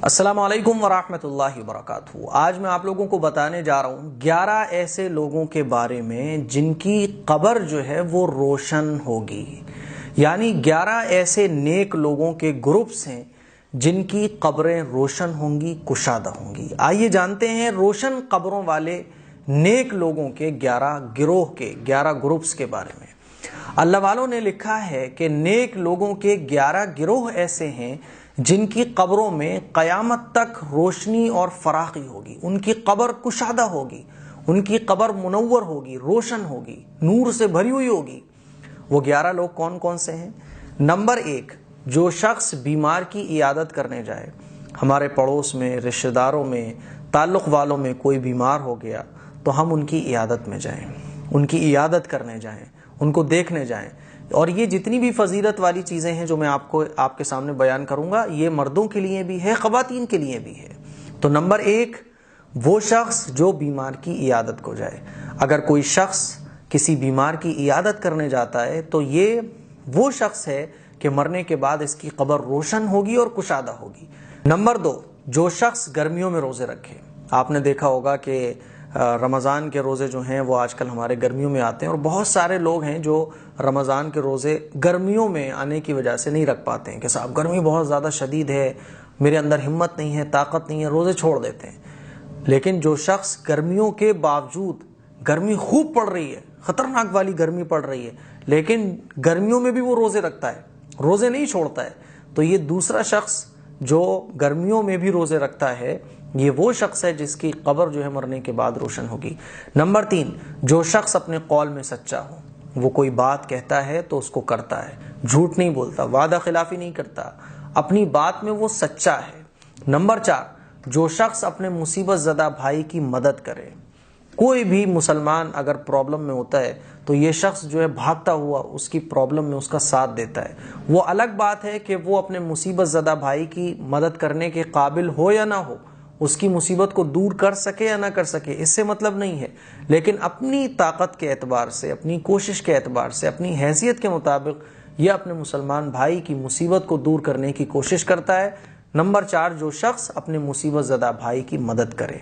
السلام علیکم ورحمۃ اللہ وبرکاتہ۔ آج میں آپ لوگوں کو بتانے جا رہا ہوں 11 ایسے لوگوں کے بارے میں جن کی قبر جو ہے وہ روشن ہوگی، یعنی 11 ایسے نیک لوگوں کے گروپس ہیں جن کی قبریں روشن ہوں گی، کشادہ ہوں گی۔ آئیے جانتے ہیں روشن قبروں والے نیک لوگوں کے 11 گروہ کے 11 گروپس کے بارے میں۔ اللہ والوں نے لکھا ہے کہ نیک لوگوں کے 11 گروہ ایسے ہیں جن کی قبروں میں قیامت تک روشنی اور فراخی ہوگی، ان کی قبر کشادہ ہوگی، ان کی قبر منور ہوگی، روشن ہوگی، نور سے بھری ہوئی ہوگی۔ وہ 11 لوگ کون کون سے ہیں؟ نمبر 1، جو شخص بیمار کی عیادت کرنے جائے۔ ہمارے پڑوس میں، رشتہ داروں میں، تعلق والوں میں کوئی بیمار ہو گیا تو ہم ان کی عیادت میں جائیں، ان کی عیادت کرنے جائیں، ان کو دیکھنے جائیں۔ اور یہ جتنی بھی فضیلت والی چیزیں ہیں جو میں آپ کے سامنے بیان کروں گا، یہ مردوں کے لیے بھی ہے، خواتین کے لیے بھی ہے۔ تو نمبر 1، وہ شخص جو بیمار کی عیادت کو جائے۔ اگر کوئی شخص کسی بیمار کی عیادت کرنے جاتا ہے تو یہ وہ شخص ہے کہ مرنے کے بعد اس کی قبر روشن ہوگی اور کشادہ ہوگی۔ نمبر 2، جو شخص گرمیوں میں روزے رکھے۔ آپ نے دیکھا ہوگا کہ رمضان کے روزے جو ہیں وہ آج کل ہمارے گرمیوں میں آتے ہیں، اور بہت سارے لوگ ہیں جو رمضان کے روزے گرمیوں میں آنے کی وجہ سے نہیں رکھ پاتے ہیں کہ صاحب گرمی بہت زیادہ شدید ہے، میرے اندر ہمت نہیں ہے، طاقت نہیں ہے، روزے چھوڑ دیتے ہیں۔ لیکن جو شخص گرمیوں کے باوجود، گرمی خوب پڑ رہی ہے، خطرناک والی گرمی پڑ رہی ہے، لیکن گرمیوں میں بھی وہ روزے رکھتا ہے، روزے نہیں چھوڑتا ہے، تو یہ دوسرا شخص جو گرمیوں میں بھی روزے رکھتا ہے، یہ وہ شخص ہے جس کی قبر جو ہے مرنے کے بعد روشن ہوگی۔ نمبر 3، جو شخص اپنے قول میں سچا ہو۔ وہ کوئی بات کہتا ہے تو اس کو کرتا ہے، جھوٹ نہیں بولتا، وعدہ خلافی نہیں کرتا، اپنی بات میں وہ سچا ہے۔ نمبر 4، جو شخص اپنے مصیبت زدہ بھائی کی مدد کرے۔ کوئی بھی مسلمان اگر پرابلم میں ہوتا ہے تو یہ شخص جو ہے بھاگتا ہوا اس کی پرابلم میں اس کا ساتھ دیتا ہے۔ وہ الگ بات ہے کہ وہ اپنے مصیبت زدہ بھائی کی مدد کرنے کے قابل ہو یا نہ ہو، اس کی مصیبت کو دور کر سکے یا نہ کر سکے، اس سے مطلب نہیں ہے، لیکن اپنی طاقت کے اعتبار سے، اپنی کوشش کے اعتبار سے، اپنی حیثیت کے مطابق یہ اپنے مسلمان بھائی کی مصیبت کو دور کرنے کی کوشش کرتا ہے۔ نمبر 4، جو شخص اپنے مصیبت زدہ بھائی کی مدد کرے۔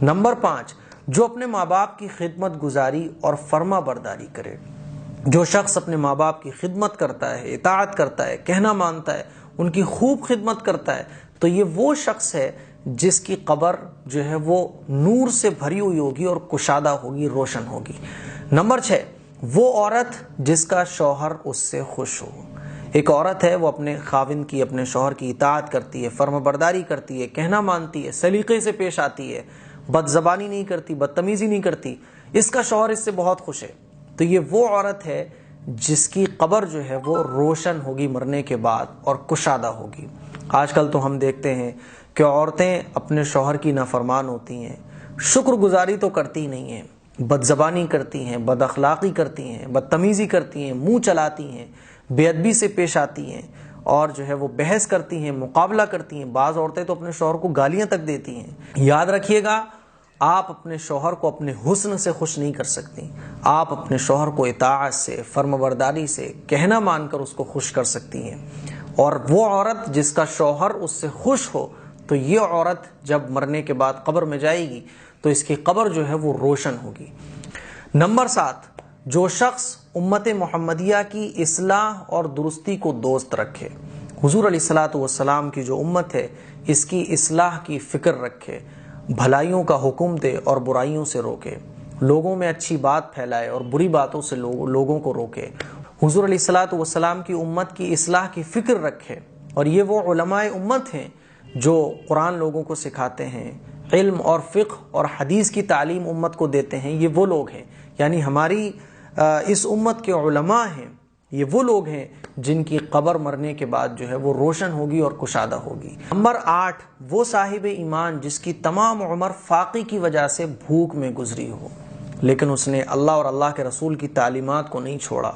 نمبر 5، جو اپنے ماں باپ کی خدمت گزاری اور فرما برداری کرے۔ جو شخص اپنے ماں باپ کی خدمت کرتا ہے، اطاعت کرتا ہے، کہنا مانتا ہے، ان کی خوب خدمت کرتا ہے، تو یہ وہ شخص ہے جس کی قبر جو ہے وہ نور سے بھری ہوئی ہوگی اور کشادہ ہوگی، روشن ہوگی۔ نمبر 6، وہ عورت جس کا شوہر اس سے خوش ہو۔ ایک عورت ہے، وہ اپنے خاوند کی، اپنے شوہر کی اطاعت کرتی ہے، فرما برداری کرتی ہے، کہنا مانتی ہے، سلیقے سے پیش آتی ہے، بد زبانی نہیں کرتی، بدتمیزی نہیں کرتی، اس کا شوہر اس سے بہت خوش ہے، تو یہ وہ عورت ہے جس کی قبر جو ہے وہ روشن ہوگی مرنے کے بعد اور کشادہ ہوگی۔ آج کل تو ہم دیکھتے ہیں کہ عورتیں اپنے شوہر کی نافرمان ہوتی ہیں، شکر گزاری تو کرتی نہیں ہیں، بد زبانی کرتی ہیں، بد اخلاقی کرتی ہیں، بدتمیزی کرتی ہیں، منہ چلاتی ہیں، بے ادبی سے پیش آتی ہیں، اور جو ہے وہ بحث کرتی ہیں، مقابلہ کرتی ہیں۔ بعض عورتیں تو اپنے شوہر کو گالیاں تک دیتی ہیں۔ یاد رکھیے گا، آپ اپنے شوہر کو اپنے حسن سے خوش نہیں کر سکتی، آپ اپنے شوہر کو اطاعت سے، فرمانبرداری سے، کہنا مان کر اس کو خوش کر سکتی ہیں۔ اور وہ عورت جس کا شوہر اس سے خوش ہو، تو یہ عورت جب مرنے کے بعد قبر میں جائے گی تو اس کی قبر جو ہے وہ روشن ہوگی۔ نمبر 7، جو شخص امت محمدیہ کی اصلاح اور درستی کو دوست رکھے۔ حضور علیہ الصلوۃ والسلام کی جو امت ہے، اس کی اصلاح کی فکر رکھے، بھلائیوں کا حکم دے اور برائیوں سے روکے، لوگوں میں اچھی بات پھیلائے اور بری باتوں سے لوگوں کو روکے۔ حضور علیہ الصلوۃ والسلام کی امت کی اصلاح کی فکر رکھے، اور یہ وہ علماء امت ہیں جو قرآن لوگوں کو سکھاتے ہیں، علم اور فقہ اور حدیث کی تعلیم امت کو دیتے ہیں۔ یہ وہ لوگ ہیں، یعنی ہماری اس امت کے علماء ہیں، یہ وہ لوگ ہیں جن کی قبر مرنے کے بعد جو ہے وہ روشن ہوگی اور کشادہ ہوگی۔ نمبر 8، وہ صاحب ایمان جس کی تمام عمر فاقے کی وجہ سے بھوک میں گزری ہو، لیکن اس نے اللہ اور اللہ کے رسول کی تعلیمات کو نہیں چھوڑا،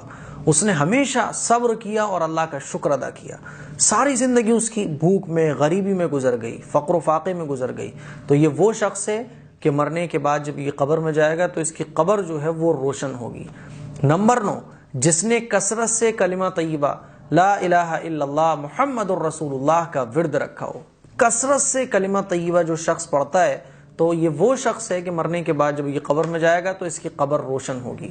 اس نے ہمیشہ صبر کیا اور اللہ کا شکر ادا کیا۔ ساری زندگی اس کی بھوک میں، غریبی میں گزر گئی، فقر و فاقے میں گزر گئی، تو یہ وہ شخص ہے کہ مرنے کے بعد جب یہ قبر میں جائے گا تو اس کی قبر جو ہے وہ روشن ہوگی۔ نمبر 9، جس نے کثرت سے کلمہ طیبہ لا الہ الا اللہ محمد الرسول اللہ کا ورد رکھا ہو۔ کثرت سے کلمہ طیبہ جو شخص پڑھتا ہے تو یہ وہ شخص ہے کہ مرنے کے بعد جب یہ قبر میں جائے گا تو اس کی قبر روشن ہوگی۔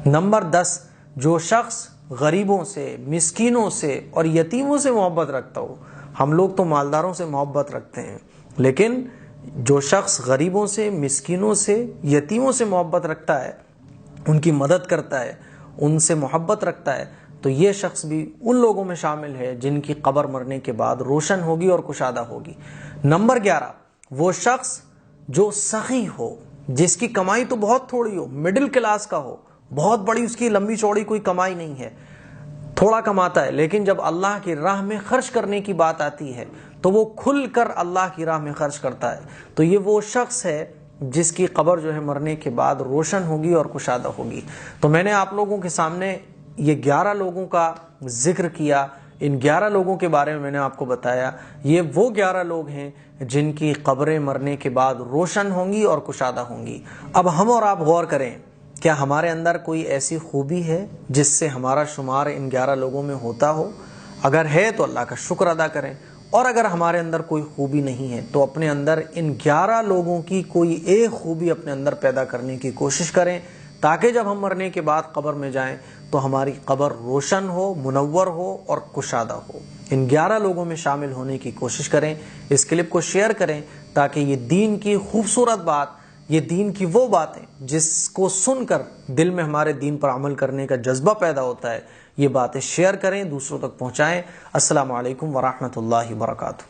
نمبر 10، جو شخص غریبوں سے، مسکینوں سے اور یتیموں سے محبت رکھتا ہو۔ ہم لوگ تو مالداروں سے محبت رکھتے ہیں، لیکن جو شخص غریبوں سے، مسکینوں سے، یتیموں سے محبت رکھتا ہے، ان کی مدد کرتا ہے، ان سے محبت رکھتا ہے، تو یہ شخص بھی ان لوگوں میں شامل ہے جن کی قبر مرنے کے بعد روشن ہوگی اور کشادہ ہوگی۔ نمبر 11، وہ شخص جو سخی ہو، جس کی کمائی تو بہت تھوڑی ہو، مڈل کلاس کا ہو، بہت بڑی اس کی لمبی چوڑی کوئی کمائی نہیں ہے، تھوڑا کماتا ہے، لیکن جب اللہ کی راہ میں خرچ کرنے کی بات آتی ہے تو وہ کھل کر اللہ کی راہ میں خرچ کرتا ہے، تو یہ وہ شخص ہے جس کی قبر جو ہے مرنے کے بعد روشن ہوگی اور کشادہ ہوگی۔ تو میں نے آپ لوگوں کے سامنے یہ 11 لوگوں کا ذکر کیا، ان 11 لوگوں کے بارے میں نے آپ کو بتایا، یہ وہ 11 لوگ ہیں جن کی قبریں مرنے کے بعد روشن ہوں گی اور کشادہ ہوں گی۔ اب ہم اور آپ غور کریں، کیا ہمارے اندر کوئی ایسی خوبی ہے جس سے ہمارا شمار ان 11 لوگوں میں ہوتا ہو؟ اگر ہے تو اللہ کا شکر ادا کریں، اور اگر ہمارے اندر کوئی خوبی نہیں ہے تو اپنے اندر ان 11 لوگوں کی کوئی ایک خوبی اپنے اندر پیدا کرنے کی کوشش کریں، تاکہ جب ہم مرنے کے بعد قبر میں جائیں تو ہماری قبر روشن ہو، منور ہو اور کشادہ ہو۔ ان 11 لوگوں میں شامل ہونے کی کوشش کریں، اس کلپ کو شیئر کریں تاکہ یہ دین کی خوبصورت بات، یہ دین کی وہ باتیں جس کو سن کر دل میں ہمارے دین پر عمل کرنے کا جذبہ پیدا ہوتا ہے، یہ باتیں شیئر کریں، دوسروں تک پہنچائیں۔ السلام علیکم ورحمۃ اللہ وبرکاتہ۔